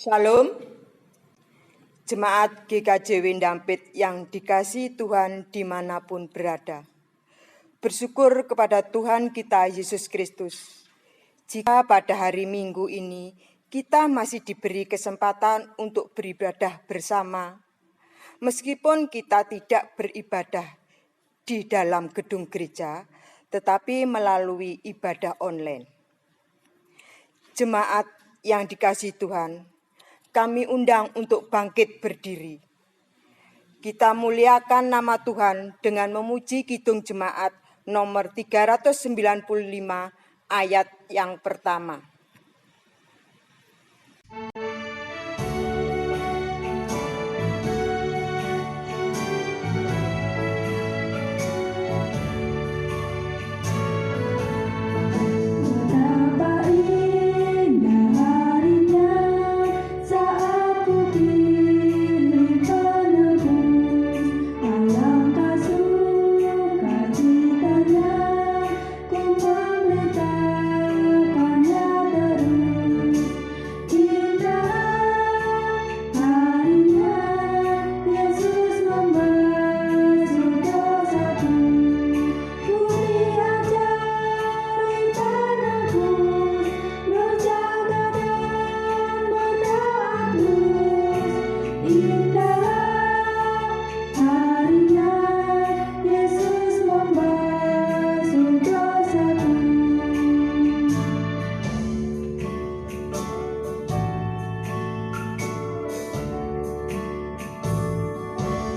Shalom, Jemaat GKJW Ndampit yang dikasihi Tuhan dimanapun berada. Bersyukur kepada Tuhan kita Yesus Kristus. Jika pada hari Minggu ini kita masih diberi kesempatan untuk beribadah bersama, meskipun kita tidak beribadah di dalam gedung gereja, tetapi melalui ibadah online. Jemaat yang dikasihi Tuhan, kami undang untuk bangkit berdiri. Kita muliakan nama Tuhan dengan memuji Kidung Jemaat nomor 395 ayat yang pertama.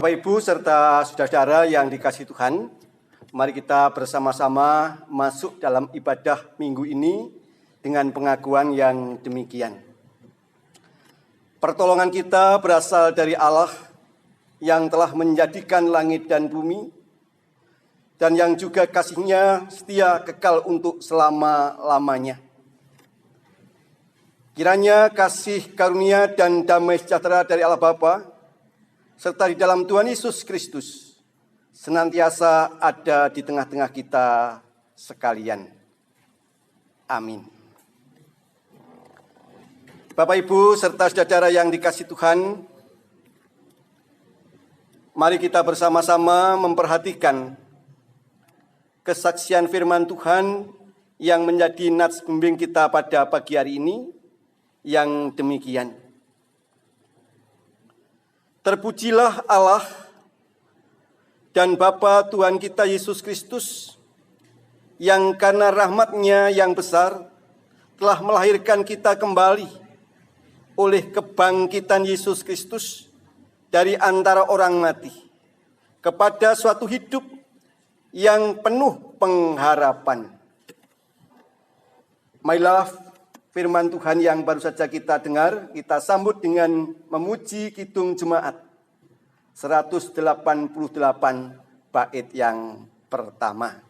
Bapak Ibu serta saudara-saudara yang dikasihi Tuhan, mari kita bersama-sama masuk dalam ibadah minggu ini dengan pengakuan yang demikian. Pertolongan kita berasal dari Allah yang telah menjadikan langit dan bumi, dan yang juga kasih-Nya setia kekal untuk selama-lamanya. Kiranya kasih karunia dan damai sejahtera dari Allah Bapa serta di dalam Tuhan Yesus Kristus senantiasa ada di tengah-tengah kita sekalian. Amin. Bapak, Ibu, serta saudara yang dikasihi Tuhan, mari kita bersama-sama memperhatikan kesaksian firman Tuhan yang menjadi nats bimbing kita pada pagi hari ini yang demikian. Terpujilah Allah dan Bapa Tuhan kita Yesus Kristus, yang karena rahmat-Nya yang besar telah melahirkan kita kembali oleh kebangkitan Yesus Kristus dari antara orang mati kepada suatu hidup yang penuh pengharapan. Marilah firman Tuhan yang baru saja kita dengar, kita sambut dengan memuji Kidung Jemaat 188 bait yang pertama.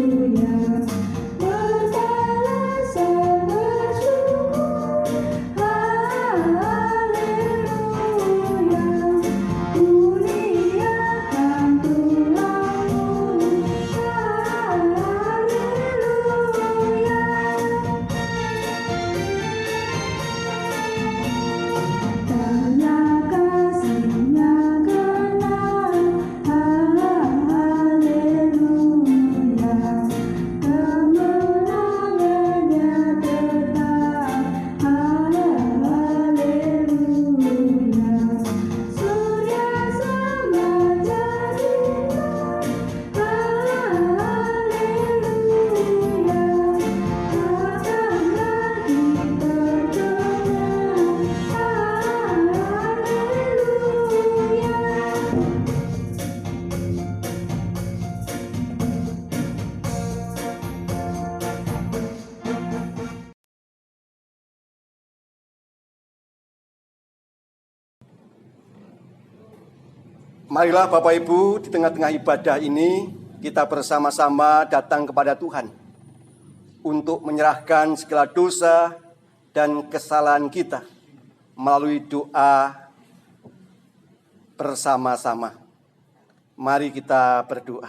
Haleluya. Marilah Bapak Ibu, di tengah-tengah ibadah ini kita bersama-sama datang kepada Tuhan untuk menyerahkan segala dosa dan kesalahan kita melalui doa bersama-sama. Mari kita berdoa.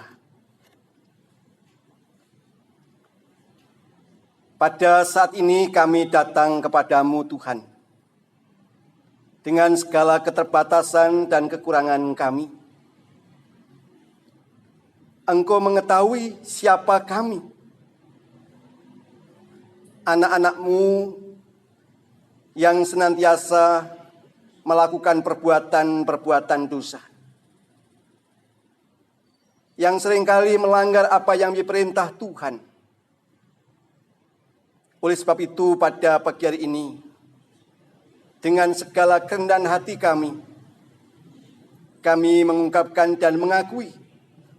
Pada saat ini kami datang kepadamu Tuhan, dengan segala keterbatasan dan kekurangan kami. Engkau mengetahui siapa kami, anak-anak-Mu yang senantiasa melakukan perbuatan-perbuatan dosa, yang seringkali melanggar apa yang diperintah Tuhan. Oleh sebab itu pada pagi hari ini, dengan segala kerendahan hati kami mengungkapkan dan mengakui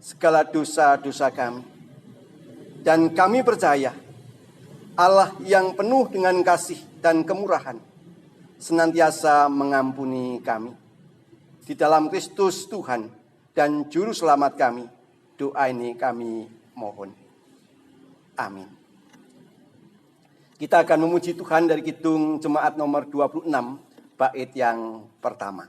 segala dosa-dosa kami. Dan kami percaya Allah yang penuh dengan kasih dan kemurahan senantiasa mengampuni kami. Di dalam Kristus Tuhan dan Juru Selamat kami, doa ini kami mohon. Amin. Kita akan memuji Tuhan dari Kidung Jemaat nomor 26, bait yang pertama.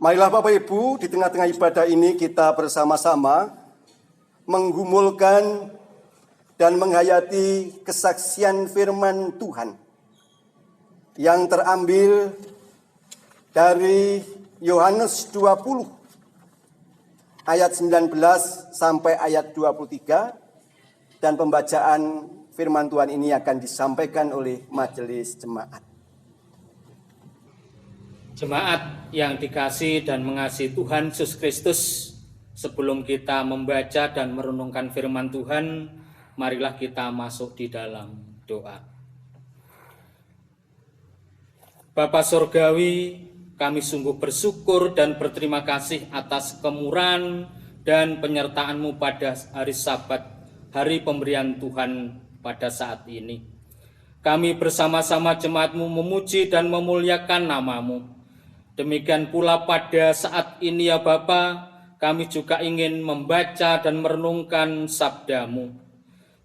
Marilah Bapak Ibu, di tengah-tengah ibadah ini kita bersama-sama menggumulkan dan menghayati kesaksian firman Tuhan yang terambil dari Yohanes 20 ayat 19 sampai ayat 23, dan pembacaan firman Tuhan ini akan disampaikan oleh majelis jemaat. Jemaat yang dikasihi dan mengasihi Tuhan Yesus Kristus, sebelum kita membaca dan merenungkan firman Tuhan, marilah kita masuk di dalam doa. Bapa Surgawi, kami sungguh bersyukur dan berterima kasih atas kemurahan dan penyertaan-Mu pada hari Sabat hari pemberian Tuhan pada saat ini. Kami bersama-sama jemaat-Mu memuji dan memuliakan nama-Mu. Demikian pula pada saat ini ya Bapa, kami juga ingin membaca dan merenungkan sabda-Mu.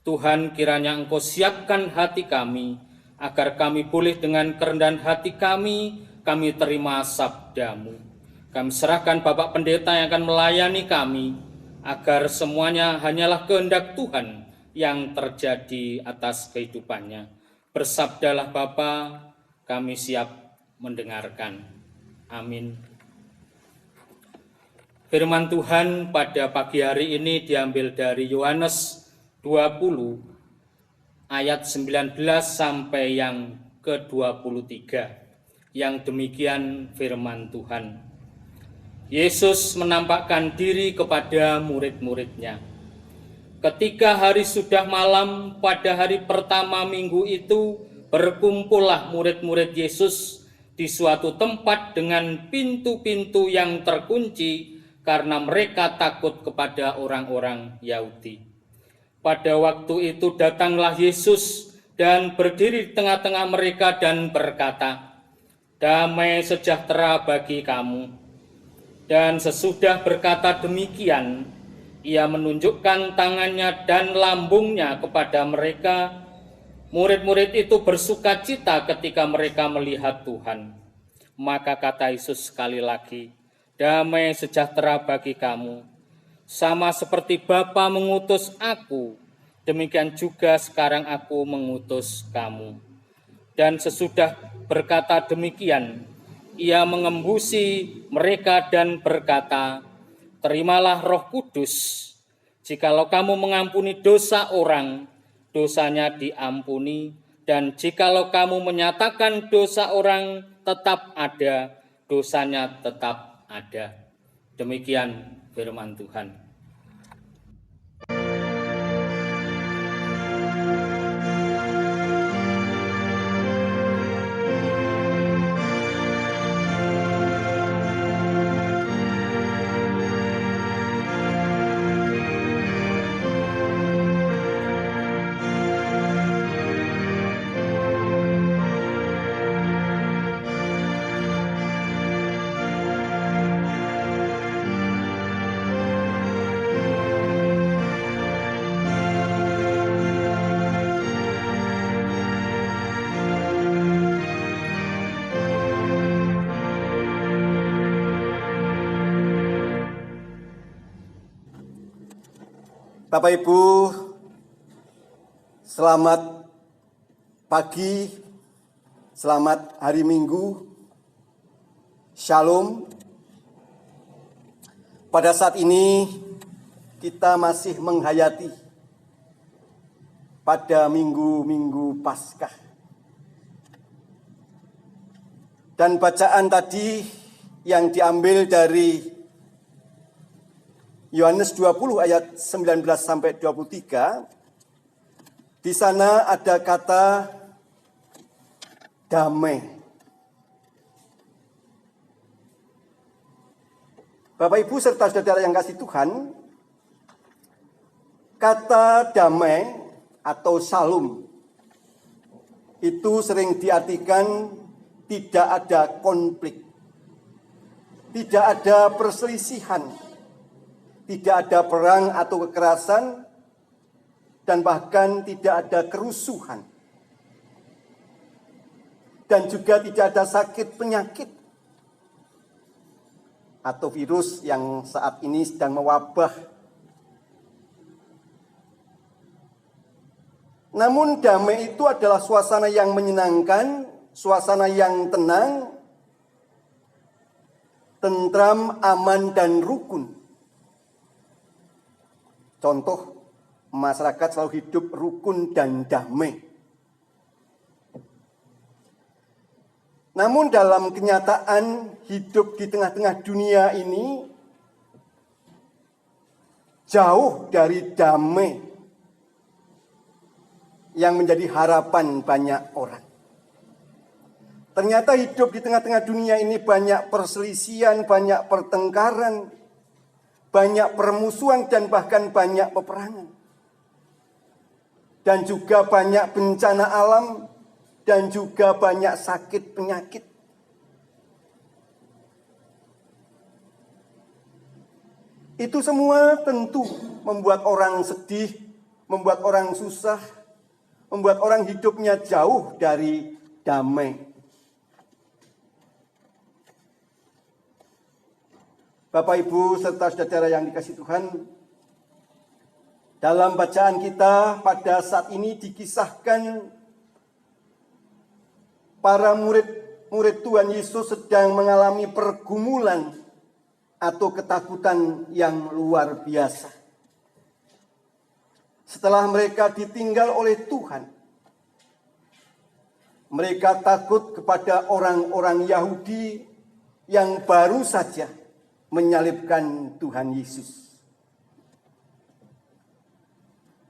Tuhan, kiranya Engkau siapkan hati kami, agar kami boleh dengan kerendahan hati kami terima sabda-Mu. Kami serahkan Bapak Pendeta yang akan melayani kami, agar semuanya hanyalah kehendak Tuhan yang terjadi atas kehidupannya. Bersabdalah Bapa, kami siap mendengarkan. Amin. Firman Tuhan pada pagi hari ini diambil dari Yohanes 20 ayat 19 sampai yang ke-23. Yang demikian firman Tuhan. Yesus menampakkan diri kepada murid-muridnya. Ketika hari sudah malam pada hari pertama minggu itu, berkumpullah murid-murid Yesus di suatu tempat dengan pintu-pintu yang terkunci, karena mereka takut kepada orang-orang Yahudi. Pada waktu itu datanglah Yesus dan berdiri di tengah-tengah mereka dan berkata, "Damai sejahtera bagi kamu." Dan sesudah berkata demikian, ia menunjukkan tangannya dan lambungnya kepada mereka. Murid-murid itu bersukacita ketika mereka melihat Tuhan. Maka kata Yesus sekali lagi, "Damai sejahtera bagi kamu. Sama seperti Bapa mengutus aku, demikian juga sekarang aku mengutus kamu." Dan sesudah berkata demikian, ia mengembusi mereka dan berkata, "Terimalah Roh Kudus. Jikalau kamu mengampuni dosa orang, dosanya diampuni. Dan jikalau kamu menyatakan dosa orang tetap ada, dosanya tetap ada." Demikian firman Tuhan. Bapak Ibu, selamat pagi, selamat hari Minggu, Shalom. Pada saat ini kita masih menghayati pada minggu-minggu Paskah. Dan bacaan tadi yang diambil dari Yohanes 20 ayat 19 sampai 23, di sana ada kata damai. Bapak Ibu serta saudara yang kasih Tuhan, kata damai atau shalom itu sering diartikan tidak ada konflik, tidak ada perselisihan, tidak ada perang atau kekerasan, dan bahkan tidak ada kerusuhan. Dan juga tidak ada sakit penyakit atau virus yang saat ini sedang mewabah. Namun damai itu adalah suasana yang menyenangkan, suasana yang tenang, tentram, aman, dan rukun. Contoh, masyarakat selalu hidup rukun dan damai. Namun dalam kenyataan hidup di tengah-tengah dunia ini jauh dari damai yang menjadi harapan banyak orang. Ternyata hidup di tengah-tengah dunia ini banyak perselisihan, banyak pertengkaran, banyak permusuhan, dan bahkan banyak peperangan. dan juga banyak bencana alam, dan juga banyak sakit penyakit. Itu semua tentu membuat orang sedih, membuat orang susah, membuat orang hidupnya jauh dari damai. Bapak, Ibu, serta saudara yang dikasihi Tuhan, dalam bacaan kita pada saat ini dikisahkan para murid Tuhan Yesus sedang mengalami pergumulan atau ketakutan yang luar biasa. Setelah mereka ditinggal oleh Tuhan, mereka takut kepada orang-orang Yahudi yang baru saja menyalibkan Tuhan Yesus.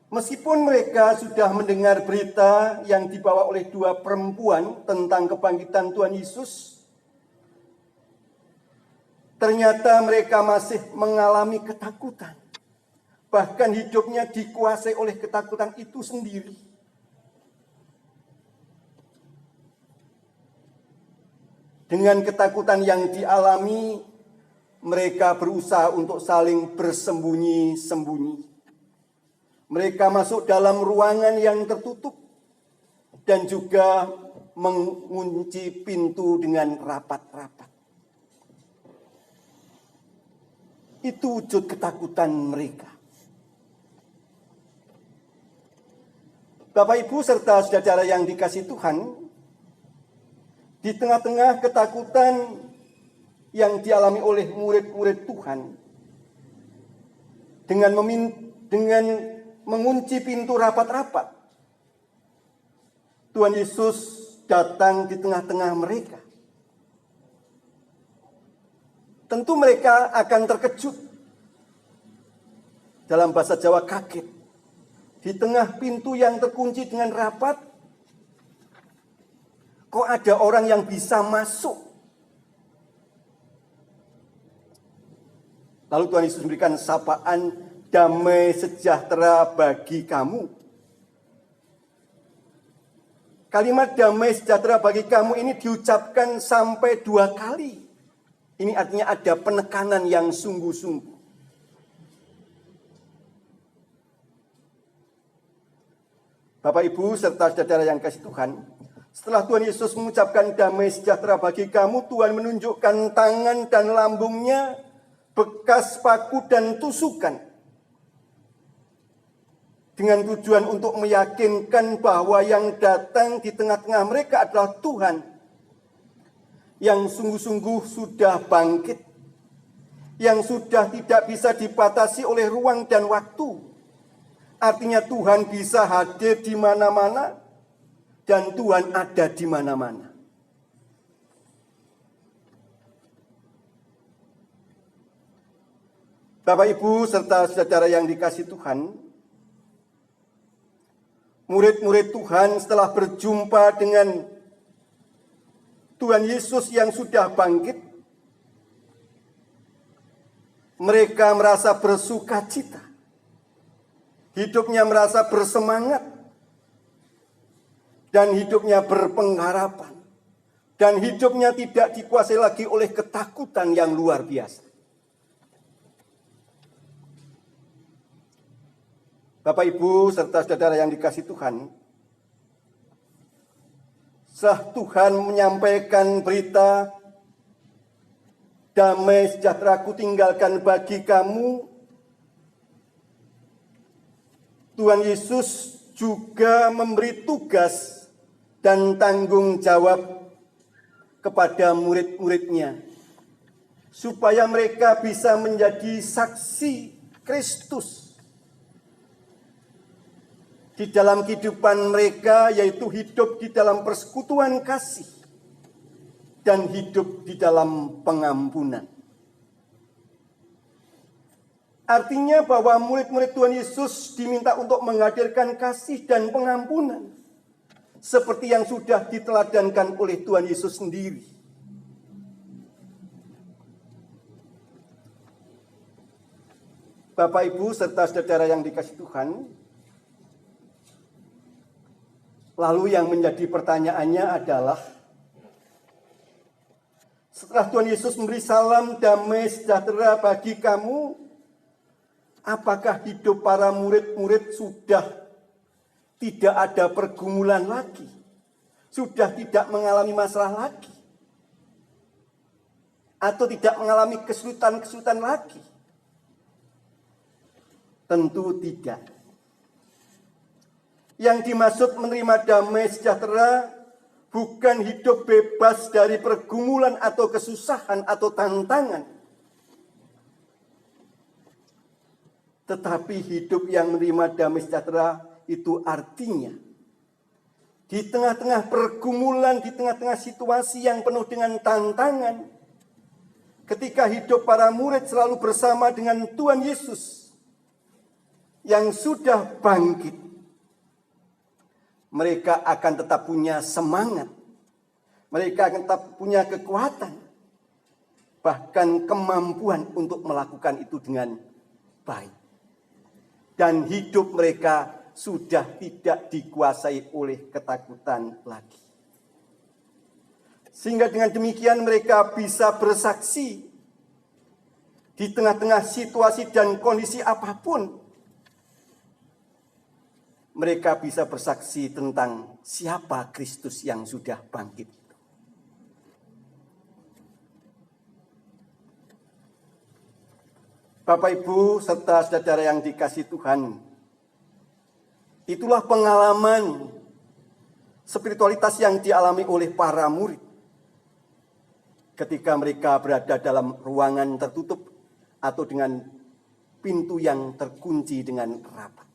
Meskipun mereka sudah mendengar berita yang dibawa oleh dua perempuan tentang kebangkitan Tuhan Yesus, ternyata mereka masih mengalami ketakutan. Bahkan hidupnya dikuasai oleh ketakutan itu sendiri. Dengan ketakutan yang dialami, mereka berusaha untuk saling bersembunyi-sembunyi. Mereka masuk dalam ruangan yang tertutup dan juga mengunci pintu dengan rapat-rapat. Itu wujud ketakutan mereka. Bapak, Ibu, serta saudara yang dikasihi Tuhan, di tengah-tengah ketakutan yang dialami oleh murid-murid Tuhan, dengan mengunci pintu rapat-rapat, Tuhan Yesus datang di tengah-tengah mereka. Tentu mereka akan terkejut. Dalam bahasa Jawa, kaget. Di tengah pintu yang terkunci dengan rapat, kok ada orang yang bisa masuk? Lalu Tuhan Yesus memberikan sapaan, damai sejahtera bagi kamu. Kalimat damai sejahtera bagi kamu ini diucapkan sampai 2 kali. Ini artinya ada penekanan yang sungguh-sungguh. Bapak, Ibu, serta saudara yang kasih Tuhan, setelah Tuhan Yesus mengucapkan damai sejahtera bagi kamu, Tuhan menunjukkan tangan dan lambungnya, bekas paku dan tusukan, dengan tujuan untuk meyakinkan bahwa yang datang di tengah-tengah mereka adalah Tuhan yang sungguh-sungguh sudah bangkit, yang sudah tidak bisa dibatasi oleh ruang dan waktu. Artinya Tuhan bisa hadir di mana-mana dan Tuhan ada di mana-mana. Bapak, Ibu, serta saudara yang dikasihi Tuhan, murid-murid Tuhan setelah berjumpa dengan Tuhan Yesus yang sudah bangkit, mereka merasa bersuka cita. Hidupnya merasa bersemangat. Dan hidupnya berpengharapan. Dan hidupnya tidak dikuasai lagi oleh ketakutan yang luar biasa. Bapak, Ibu, serta saudara yang dikasihi Tuhan, setelah Tuhan menyampaikan berita, damai sejahtera ku tinggalkan bagi kamu, Tuhan Yesus juga memberi tugas dan tanggung jawab kepada murid-muridnya, supaya mereka bisa menjadi saksi Kristus di dalam kehidupan mereka, yaitu hidup di dalam persekutuan kasih dan hidup di dalam pengampunan. Artinya bahwa murid-murid Tuhan Yesus diminta untuk menghadirkan kasih dan pengampunan, seperti yang sudah diteladankan oleh Tuhan Yesus sendiri. Bapak, Ibu, serta saudara yang dikasihi Tuhan, Lalu yang menjadi pertanyaannya adalah, setelah Tuhan Yesus memberi salam damai sejahtera bagi kamu, apakah hidup para murid-murid sudah tidak ada pergumulan lagi? Sudah tidak mengalami masalah lagi? Atau tidak mengalami kesulitan-kesulitan lagi? Tentu tidak. Yang dimaksud menerima damai sejahtera bukan hidup bebas dari pergumulan atau kesusahan atau tantangan. Tetapi hidup yang menerima damai sejahtera itu artinya di tengah-tengah pergumulan, di tengah-tengah situasi yang penuh dengan tantangan, ketika hidup para murid selalu bersama dengan Tuhan Yesus yang sudah bangkit, mereka akan tetap punya semangat, mereka akan tetap punya kekuatan, bahkan kemampuan untuk melakukan itu dengan baik. Dan hidup mereka sudah tidak dikuasai oleh ketakutan lagi. Sehingga dengan demikian mereka bisa bersaksi di tengah-tengah situasi dan kondisi apapun. Mereka bisa bersaksi tentang siapa Kristus yang sudah bangkit. Bapak, Ibu, serta saudara yang dikasihi Tuhan, itulah pengalaman spiritualitas yang dialami oleh para murid ketika mereka berada dalam ruangan tertutup atau dengan pintu yang terkunci dengan rapat.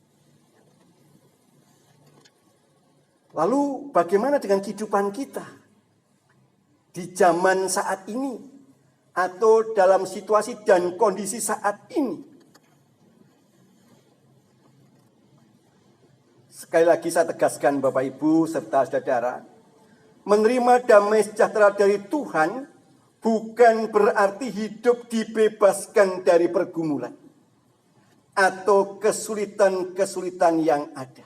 Lalu bagaimana dengan kehidupan kita di zaman saat ini atau dalam situasi dan kondisi saat ini? Sekali lagi saya tegaskan Bapak Ibu serta saudara, menerima damai sejahtera dari Tuhan bukan berarti hidup dibebaskan dari pergumulan atau kesulitan-kesulitan yang ada.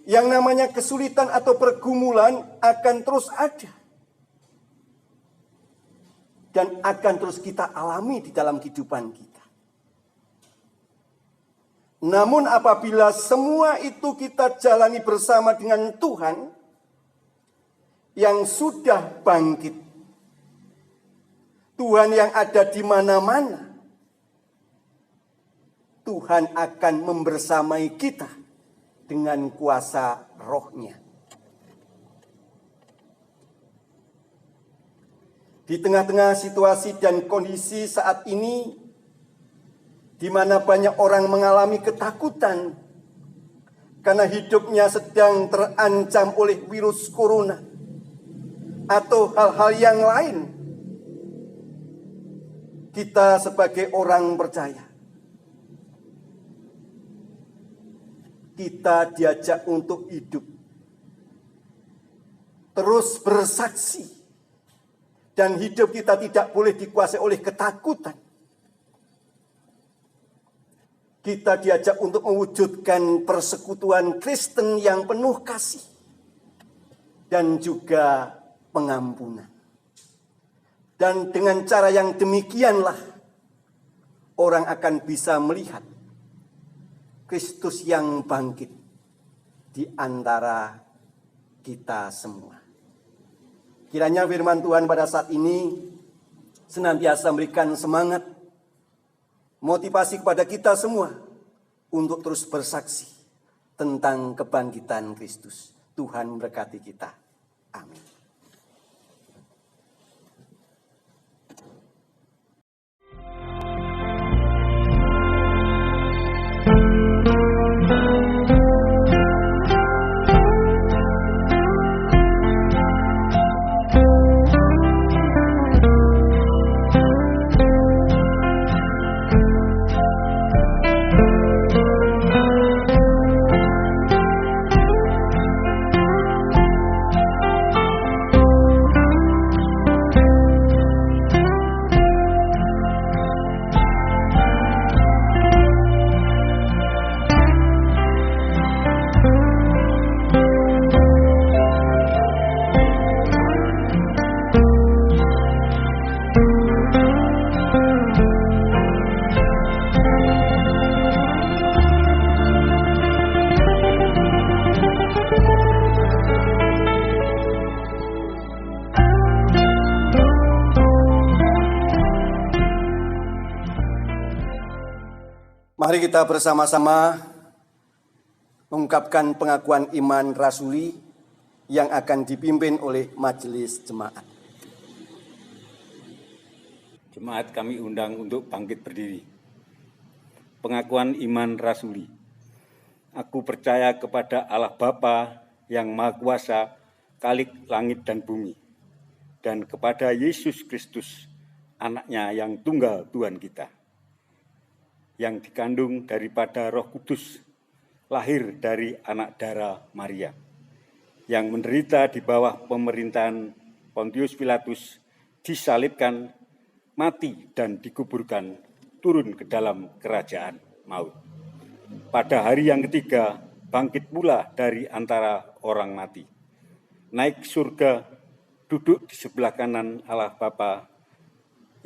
Yang namanya kesulitan atau pergumulan akan terus ada. Dan akan terus kita alami di dalam kehidupan kita. Namun apabila semua itu kita jalani bersama dengan Tuhan yang sudah bangkit, Tuhan yang ada di mana-mana, Tuhan akan membersamai kita dengan kuasa Roh-Nya. Di tengah-tengah situasi dan kondisi saat ini, di mana banyak orang mengalami ketakutan karena hidupnya sedang terancam oleh virus corona atau hal-hal yang lain, kita sebagai orang percaya, kita diajak untuk hidup, terus bersaksi, dan hidup kita tidak boleh dikuasai oleh ketakutan. Kita diajak untuk mewujudkan persekutuan Kristen yang penuh kasih dan juga pengampunan. Dan dengan cara yang demikianlah orang akan bisa melihat Kristus yang bangkit di antara kita semua. Kiranya firman Tuhan pada saat ini senantiasa memberikan semangat, motivasi kepada kita semua untuk terus bersaksi tentang kebangkitan Kristus. Tuhan memberkati kita. Amin. Mari kita bersama-sama mengungkapkan pengakuan iman rasuli yang akan dipimpin oleh majelis jemaat. Jemaat kami undang untuk bangkit berdiri. Pengakuan iman rasuli. Aku percaya kepada Allah Bapa yang Maha Kuasa, Khalik langit dan bumi, dan kepada Yesus Kristus, Anaknya yang tunggal Tuhan kita, yang dikandung daripada Roh Kudus, lahir dari anak darah Maria, yang menderita di bawah pemerintahan Pontius Pilatus, disalibkan, mati dan dikuburkan, turun ke dalam kerajaan maut. Pada hari yang ketiga, bangkit pula dari antara orang mati, naik surga, duduk di sebelah kanan Allah Bapa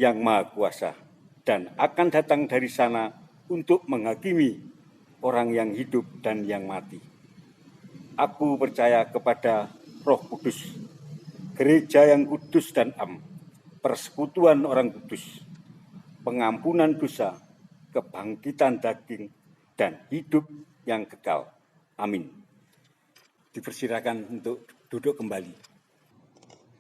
yang Maha Kuasa, dan akan datang dari sana untuk menghakimi orang yang hidup dan yang mati. Aku percaya kepada Roh Kudus, gereja yang kudus dan am, persekutuan orang kudus, pengampunan dosa, kebangkitan daging, dan hidup yang kekal. Amin. Dipersilakan untuk duduk kembali.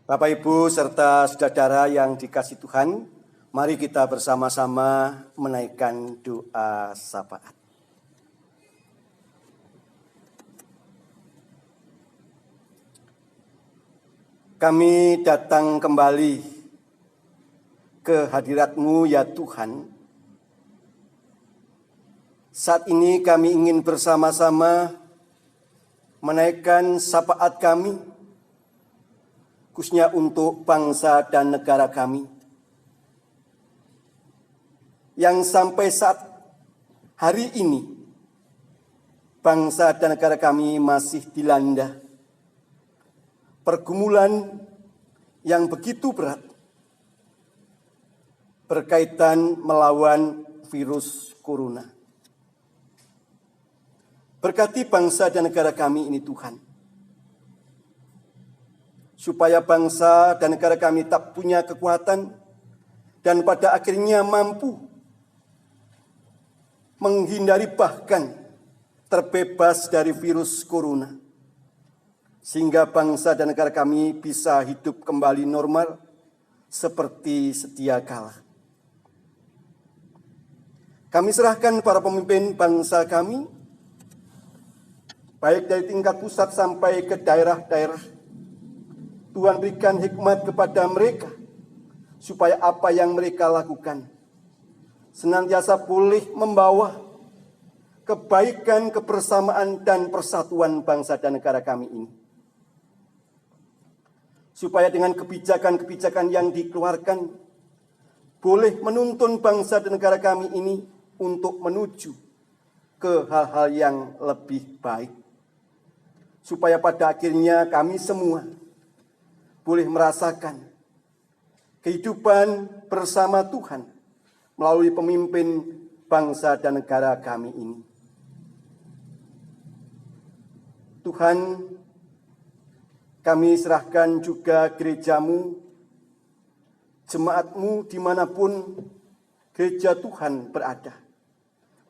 Bapak, Ibu, serta saudara yang dikasihi Tuhan, mari kita bersama-sama menaikkan doa syafaat. Kami datang kembali ke hadirat-Mu ya Tuhan. Saat ini kami ingin bersama-sama menaikkan syafaat kami, khususnya untuk bangsa dan negara kami, yang sampai saat hari ini bangsa dan negara kami masih dilanda pergumulan yang begitu berat berkaitan melawan virus corona. Berkati bangsa dan negara kami ini Tuhan, supaya bangsa dan negara kami tak punya kekuatan dan pada akhirnya mampu menghindari bahkan terbebas dari virus corona, sehingga bangsa dan negara kami bisa hidup kembali normal seperti sedia kala. Kami serahkan para pemimpin bangsa kami, baik dari tingkat pusat sampai ke daerah-daerah. Tuhan berikan hikmat kepada mereka, supaya apa yang mereka lakukan senantiasa boleh membawa kebaikan, kebersamaan, dan persatuan bangsa dan negara kami ini. Supaya dengan kebijakan-kebijakan yang dikeluarkan, boleh menuntun bangsa dan negara kami ini untuk menuju ke hal-hal yang lebih baik. Supaya pada akhirnya kami semua boleh merasakan kehidupan bersama Tuhan melalui pemimpin bangsa dan negara kami ini. Tuhan, kami serahkan juga gereja-Mu, jemaat-Mu dimanapun gereja Tuhan berada,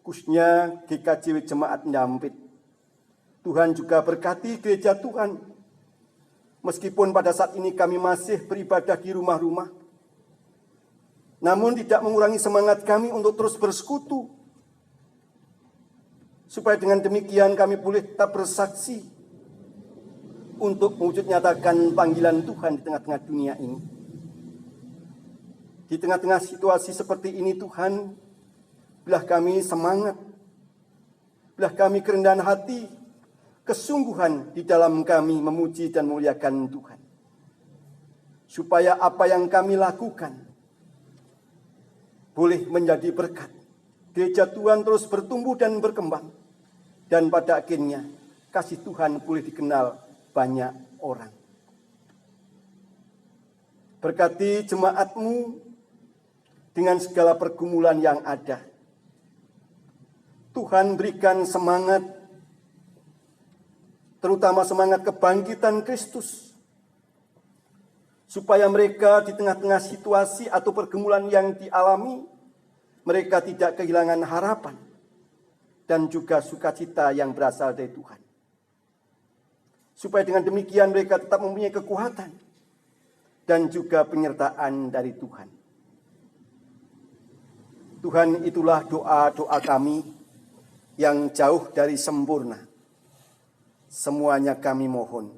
khususnya GKJW Jemaat Ndampit. Tuhan juga berkati gereja Tuhan, meskipun pada saat ini kami masih beribadah di rumah-rumah, namun tidak mengurangi semangat kami untuk terus bersekutu, supaya dengan demikian kami boleh tetap bersaksi untuk mewujud nyatakan panggilan Tuhan di tengah-tengah dunia ini. Di tengah-tengah situasi seperti ini Tuhan, bilah kami semangat, bilah kami kerendahan hati, kesungguhan di dalam kami memuji dan memuliakan Tuhan. Supaya apa yang kami lakukan boleh menjadi berkat. Gereja Tuhan terus bertumbuh dan berkembang. Dan pada akhirnya kasih Tuhan boleh dikenal banyak orang. Berkati jemaat-Mu dengan segala pergumulan yang ada. Tuhan berikan semangat, terutama semangat kebangkitan Kristus, supaya mereka di tengah-tengah situasi atau pergumulan yang dialami, mereka tidak kehilangan harapan, dan juga sukacita yang berasal dari Tuhan. Supaya dengan demikian mereka tetap mempunyai kekuatan dan juga penyertaan dari Tuhan. Tuhan, itulah doa-doa kami yang jauh dari sempurna. Semuanya kami mohon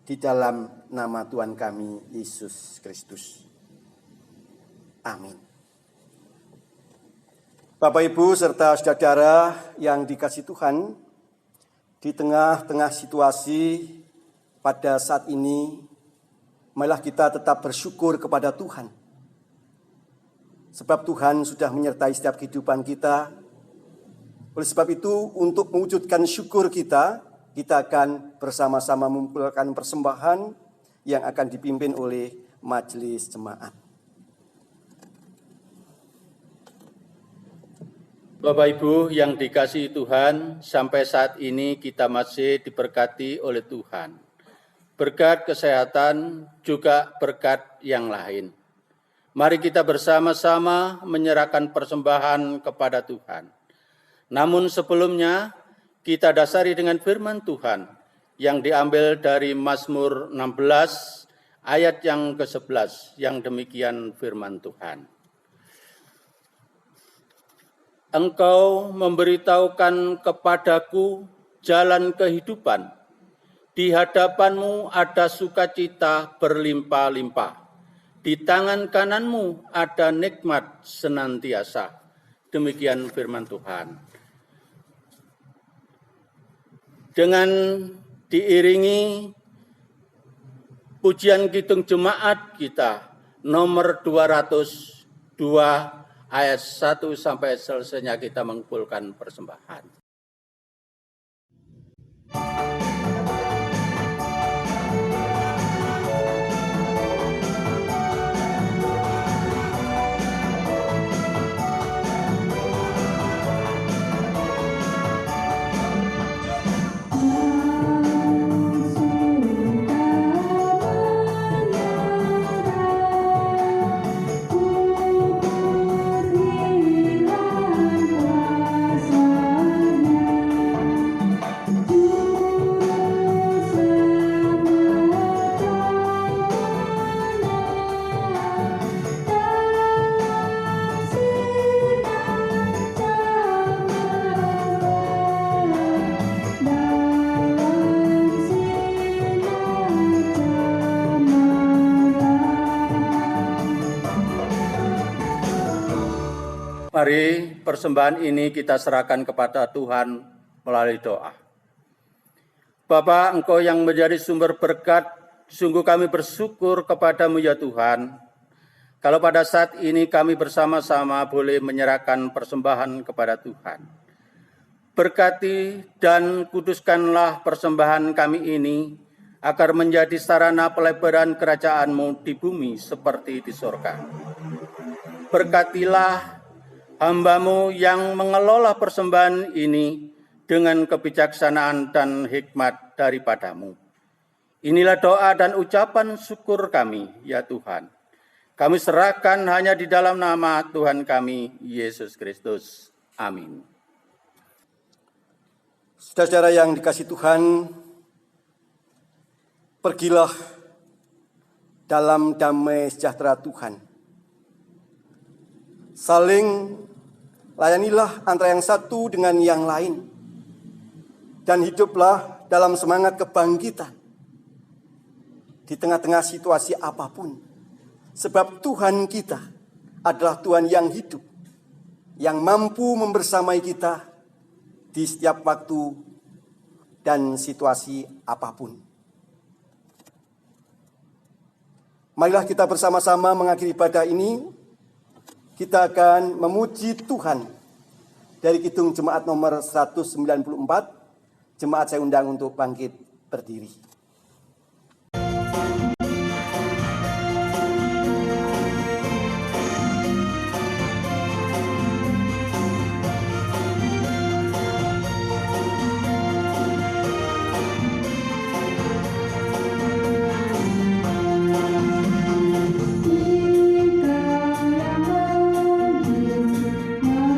di dalam nama Tuhan kami, Yesus Kristus. Amin. Bapak, Ibu, serta saudara yang dikasihi Tuhan, di tengah-tengah situasi pada saat ini, marilah kita tetap bersyukur kepada Tuhan. Sebab Tuhan sudah menyertai setiap kehidupan kita. Oleh sebab itu, untuk mewujudkan syukur kita akan bersama-sama mengumpulkan persembahan yang akan dipimpin oleh majelis jemaat. Bapak Ibu yang dikasihi Tuhan, sampai saat ini kita masih diberkati oleh Tuhan. Berkat kesehatan, juga berkat yang lain. Mari kita bersama-sama menyerahkan persembahan kepada Tuhan. Namun sebelumnya, kita dasari dengan firman Tuhan yang diambil dari Mazmur 16 ayat yang ke-11, yang demikian firman Tuhan. Engkau memberitahukan kepadaku jalan kehidupan. Di hadapanmu ada sukacita berlimpah-limpah. Di tangan kananmu ada nikmat senantiasa. Demikian firman Tuhan. Dengan diiringi pujian kidung jemaat kita nomor 202 ayat 1 sampai selesainya kita mengumpulkan persembahan. Mari persembahan ini kita serahkan kepada Tuhan melalui doa. Bapa, Engkau yang menjadi sumber berkat, sungguh kami bersyukur kepadamu ya Tuhan. Kalau pada saat ini kami bersama-sama boleh menyerahkan persembahan kepada Tuhan. Berkati dan kuduskanlah persembahan kami ini, agar menjadi sarana pelebaran kerajaan-Mu di bumi seperti di surga. Berkatilah hamba-Mu yang mengelola persembahan ini dengan kebijaksanaan dan hikmat daripada-Mu. Inilah doa dan ucapan syukur kami, ya Tuhan. Kami serahkan hanya di dalam nama Tuhan kami, Yesus Kristus. Amin. Saudara-saudara yang dikasihi Tuhan, pergilah dalam damai sejahtera Tuhan. Saling layanilah antara yang satu dengan yang lain. Dan hiduplah dalam semangat kebangkitan. Di tengah-tengah situasi apapun. Sebab Tuhan kita adalah Tuhan yang hidup. Yang mampu membersamai kita di setiap waktu dan situasi apapun. Marilah kita bersama-sama mengakhiri ibadah ini. Kita akan memuji Tuhan dari kidung jemaat nomor 194. Jemaat saya undang untuk bangkit berdiri.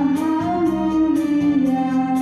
Maha mulia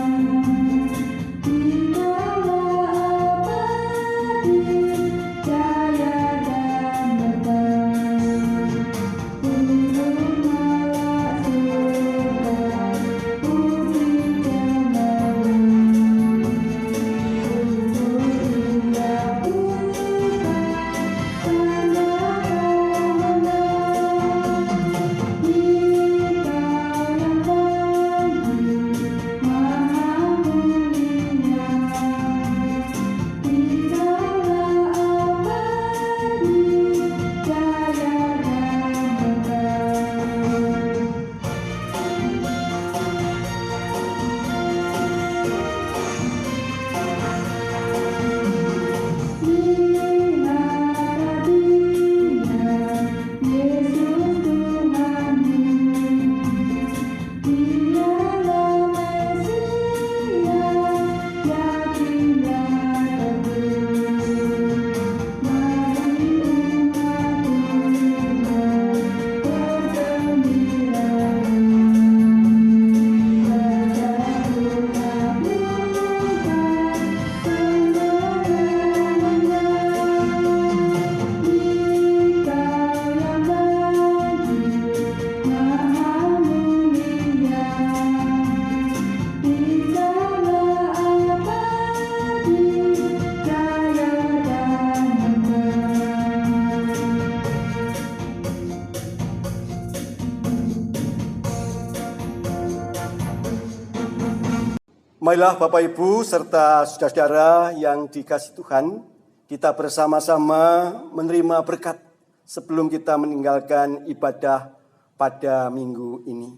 Marilah Bapak Ibu serta saudara-saudara yang dikasihi Tuhan, kita bersama-sama menerima berkat sebelum kita meninggalkan ibadah pada minggu ini.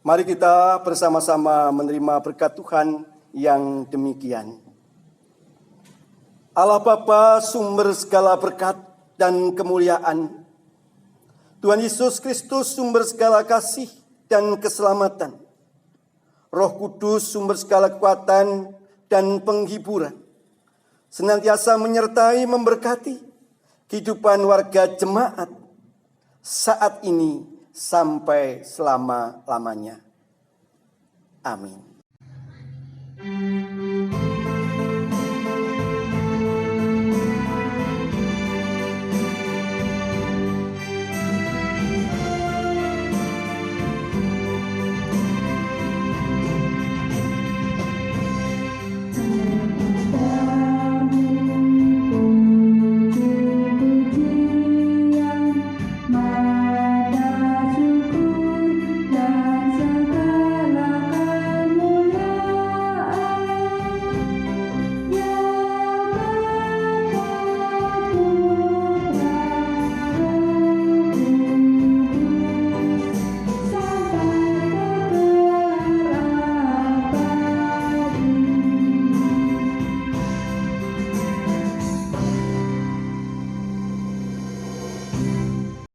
Mari kita bersama-sama menerima berkat Tuhan yang demikian. Allah Bapa, sumber segala berkat dan kemuliaan. Tuhan Yesus Kristus, sumber segala kasih dan keselamatan. Roh Kudus, sumber segala kekuatan dan penghiburan, senantiasa menyertai memberkati kehidupan warga jemaat saat ini sampai selama-lamanya. Amin.